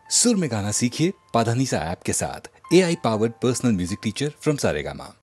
सुर में गाना सीखिए पाधानीसा ऐप के साथ। AI powered personal music teacher from Saregama.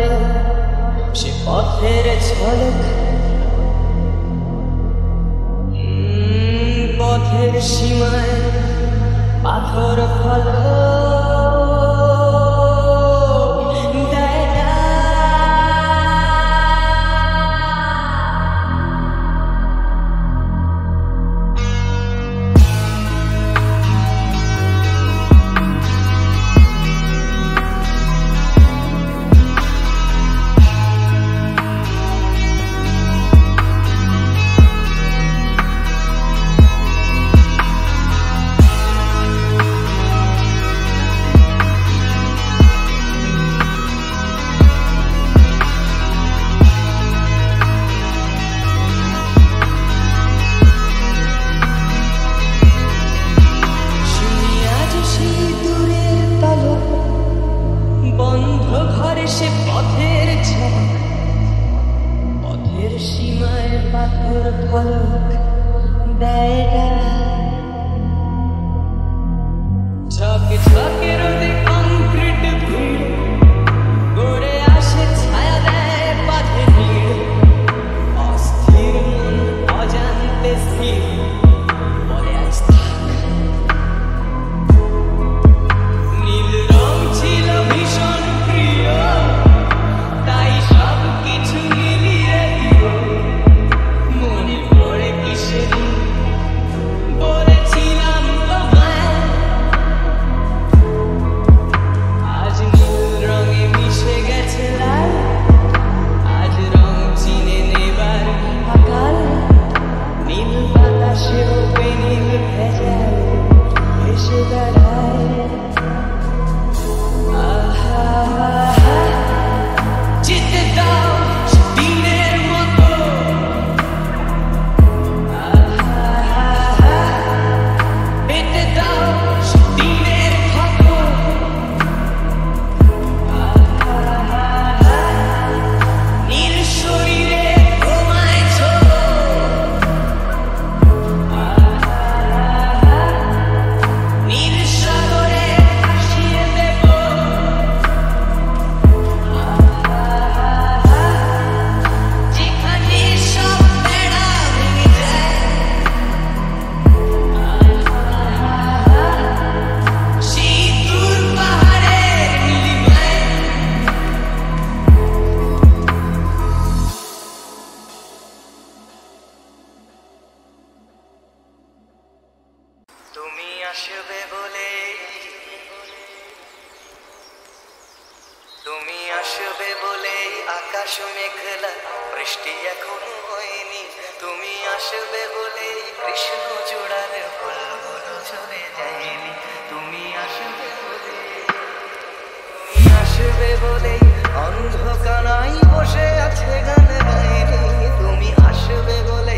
ধরে সে পথের ঝলক, পথের সীমায় পাথর ফলক দেয় না। বন্ধ ঘরে সে পথের ঝলক, পথের সীমায় পাথর ফলক দেয় না। ঝকে ঝকে রোদে কংক্রিট ভিড় গড়ে আসে, ছায়া দেয় বাঁধে ভিড়। অস্থির মন অজান্তে স্থির বলে আজ থাক। নীল রং ছিল ভীষণ প্রিয়, তাই সব কিছু মিলিয়ে দিল। মনে পড়ে কিসের বলেছিলাম তোমায়, আজ নীল রঙে মিশে গেছে লাল। আজ রং চিনে নেবার আকাল, নীল বাতাসেও বেনীল ভেজাল ভেসে বেড়ায়। যেতে দাও দিনের মতো, পেতে দাও দিনের ক্ষত। নীল শরীরে ঘুমায় ছোট, নীল সাগরে ভাসিয়ে দেব। যেখানে সব বেড়া ভেঙে যায়, সেই দূর পাহাড়ের নীলিমায়। তুমি আসবে বলে, তুমি আসবে বলে আকাশ মেঘলা, বৃষ্টি এখনো হয়নি। তুমি আসবে বলে কৃষ্ণ চূড়ার ফুলগুলো ঝরে যায়নি। তুমি আসবে বলে, তুমি আসবে বলে অন্ধকারাই বসে আছে গান গায়নি। তুমি আসবে বলে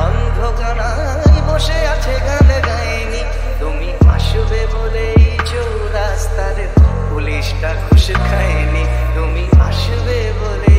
অন্ধকারাই বসে আছে গান গায়নি। তুমি আসবে বলে চৌরাস্তার পুলিশটা ঘুষ খায়নি। তুমি আসবে বলে,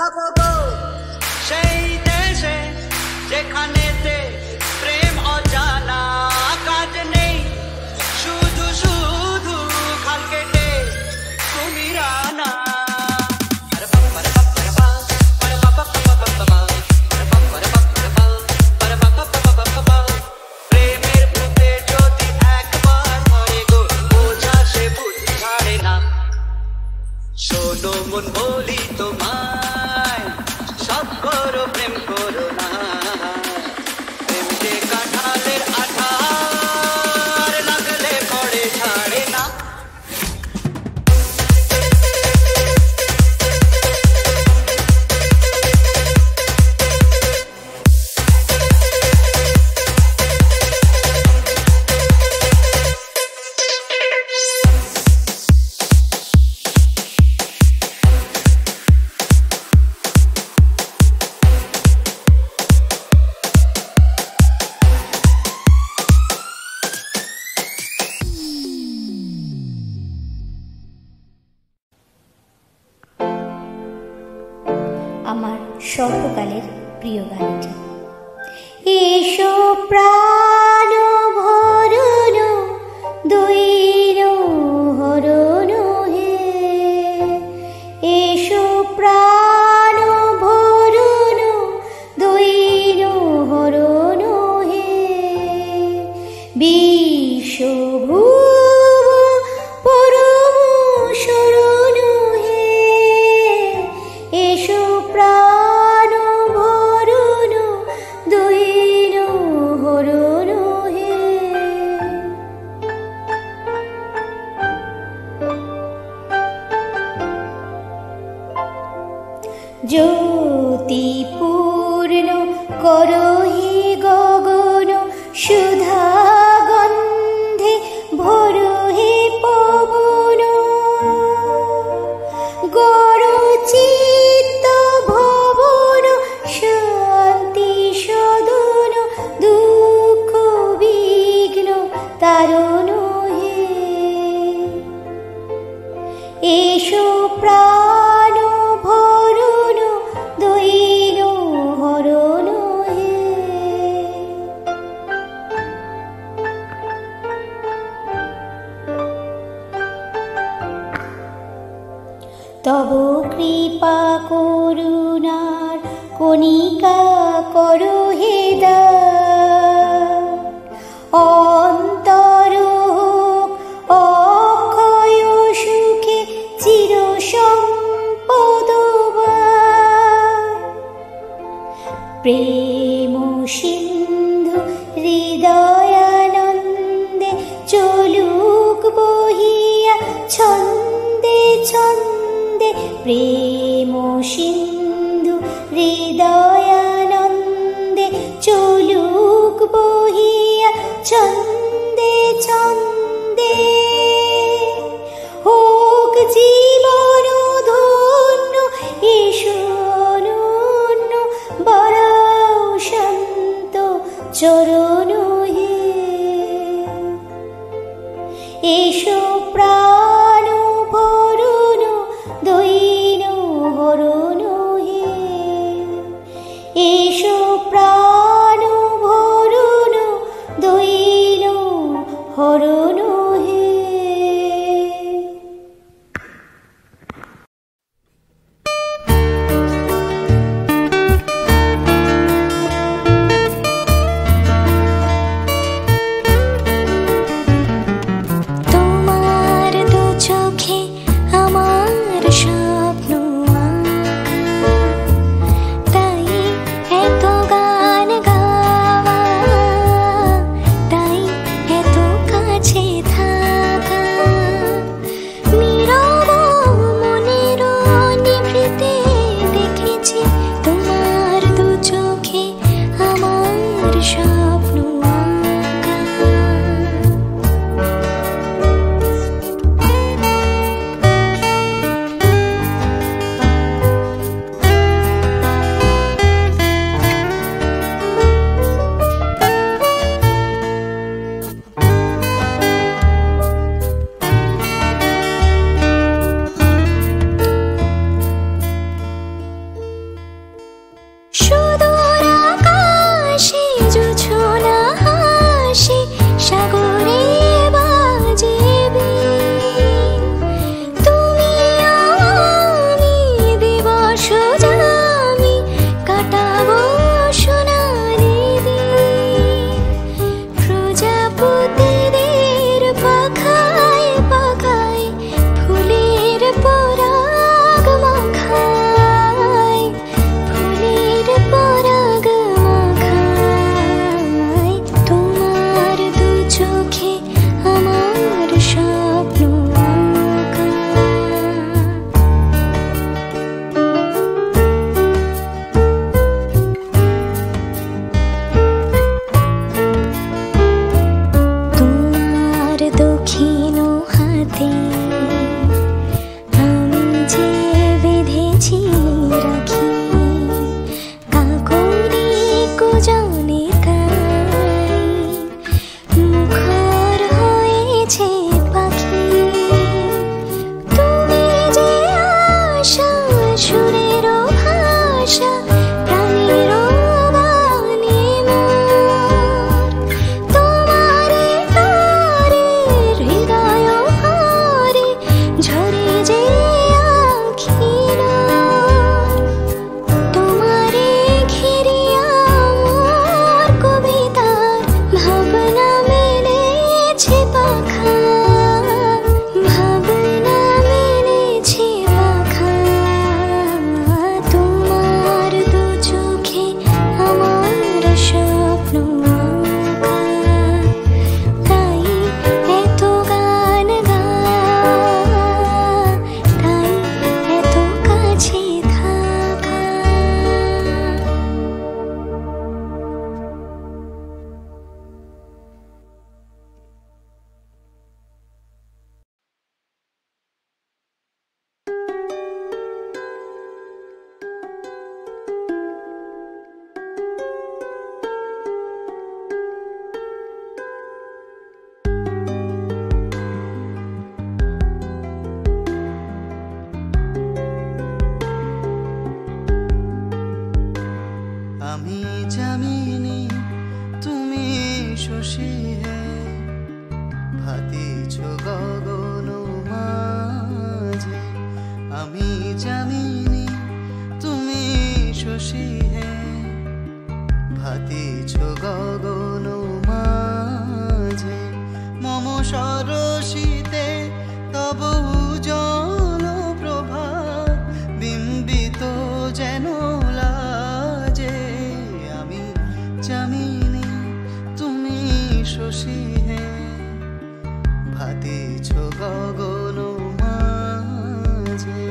যাব গো সেই দেশে যেখানেতে প্রেম অজানা কাজ নেই শুধু শুধু খাল কেটে কুমিরানা প্রেমের ভূতে যদি একবার ধরে গো বোঝা সে বুঝ ছাড়ে না শোনো মন বলি তোমায় সব করো প্রেম করো না প্রেম যে কাঁঠালের আঠার লাগলে পড়ে ছাড়ে না আমার সর্বকালের প্রিয় গান এটি। এসো প্রাণ ভরণ দৈন হরণ হে এসো প্রাণ ভরণ দৈন হরণ হে বিশ্বভূ জ্যোতিপূর্ণ করো হে গগন সুধা গন্ধে ভরো হে পবন গরচিত্ত ভবন শান্তি সদন দুঃখ বিঘ্ন তারণ হে এসো প্রাণ ভরণ দৈন হরণ হে তব কৃপা করুণার কণিকা করো হে দান অন্তর অক্ষয় সুখে চির সম্পদবান প্রেম সিন্ধু হৃদয়ানন্দে চলুক বহিয়া ছন্দে ছন্দে প্রেম সিন্ধু হৃদয়ানন্দে চলুক বহিয়া ছন্দে ছন্দে হোক জীবন ধন্য এসো অনন্য বড়াও শান্ত চরণ হে এসো প্রাণ ভরণ দৈন হরণ হে এসো প্রাণ ভরণ দৈন শশী হে ভাতিছ গগন মাঝে মম সরসিতে তব উজ্জ্বল প্রভাত বিম্বিত যেন লাজে আমি জামিনী তুমি শশী হে ভাতিছ গগন মাঝে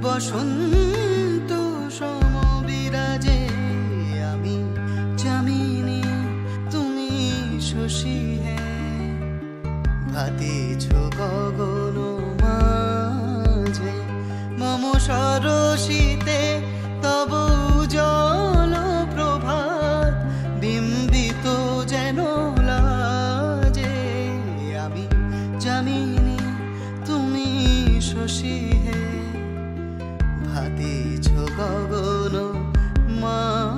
বসন্ত সমবিরাজে আমি জামিনী তুমি শশী হে ভাতিছ গগন মাঝে মম সরসিতে তব উজ্জ্বল প্রভাত বিম্বিত যেন লাজে আমি জামিনী তুমি শশী হে ভাতিছ গগন মাঝে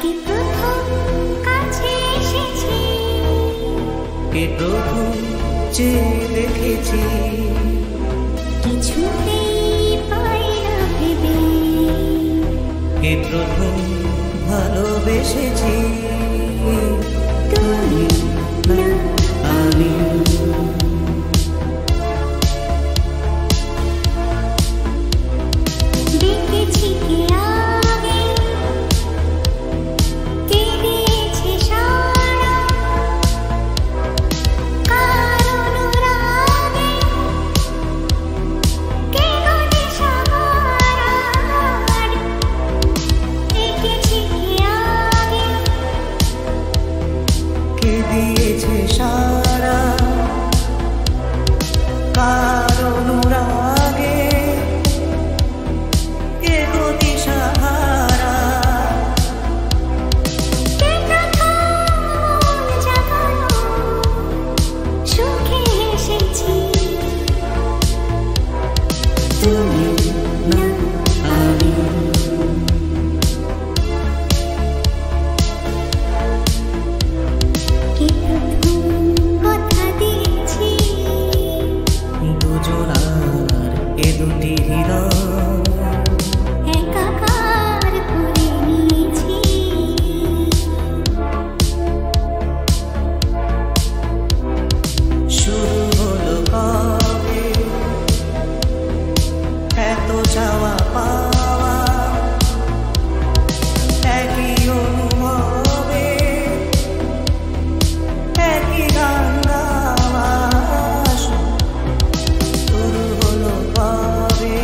কি প্রথম কাছে এসেছি, কে প্রথম চেয়ে দেখেছি, কিছুতেই পাই না ভেবে, কে প্রথম ভালোবেসেছি, তুমি না আমি দেখেছি কে আগে, কে দিয়েছে সাড়া, কার অনুরাগে, কে গতি সাহারার, দেখেছি কে আগে, কে দিয়েছে সারা, কার অনুরাগে, কে গতি সাহারা, কে প্রথম মন জাগালো, সুখে এসেছি, তুমি না আমি কে প্রথম কথা দিয়েছি, দুজনার এ দুটি হৃদয় একাকার করে নিয়েছি, শুরু হলো কবে এত চাওয়া পাওয়া, একই অনুভবে একই গান গাওয়া, শুরু হলো কবে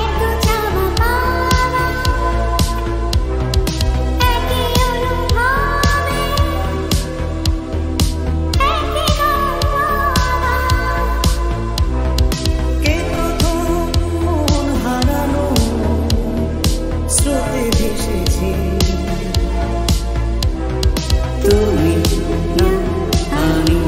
এত চাওয়া পাওয়া, একই অনুভবে, একই গান গাওয়া, কে প্রথম মন হারানো স্রোতে ভেসেছি, তুমি না আমি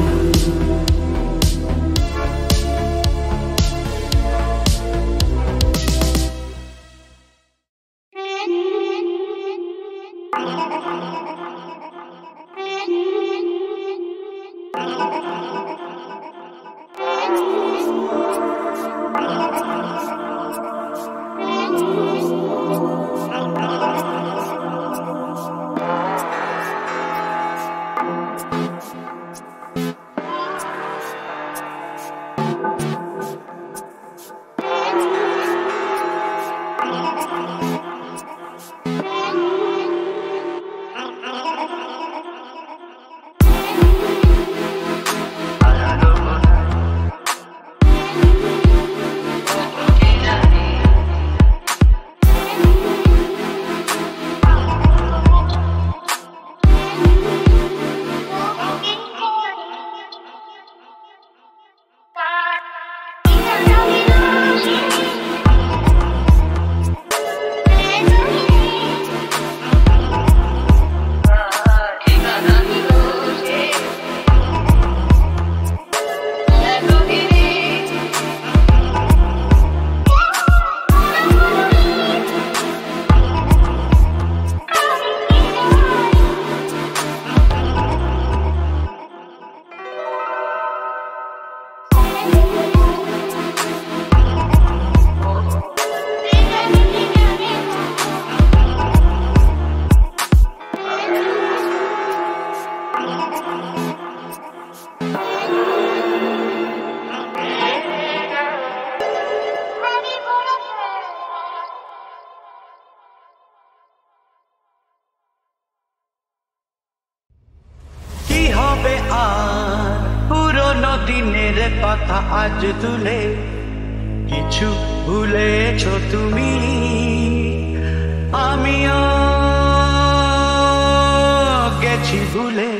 কি হবে আর পুরনো দিনের কথা আজ তুলে কিছু ভুলেছো তুমি আমিও গেছি ভুলে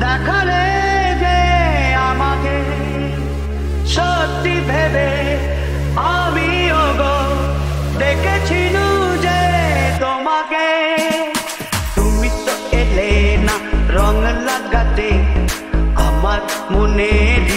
দেখালে যে আমাকে সত্যি ভেবে আমিও গো দেখেছিলু যে তোমাকে তুমি তো এলে না রং লাগাতে আমার মনের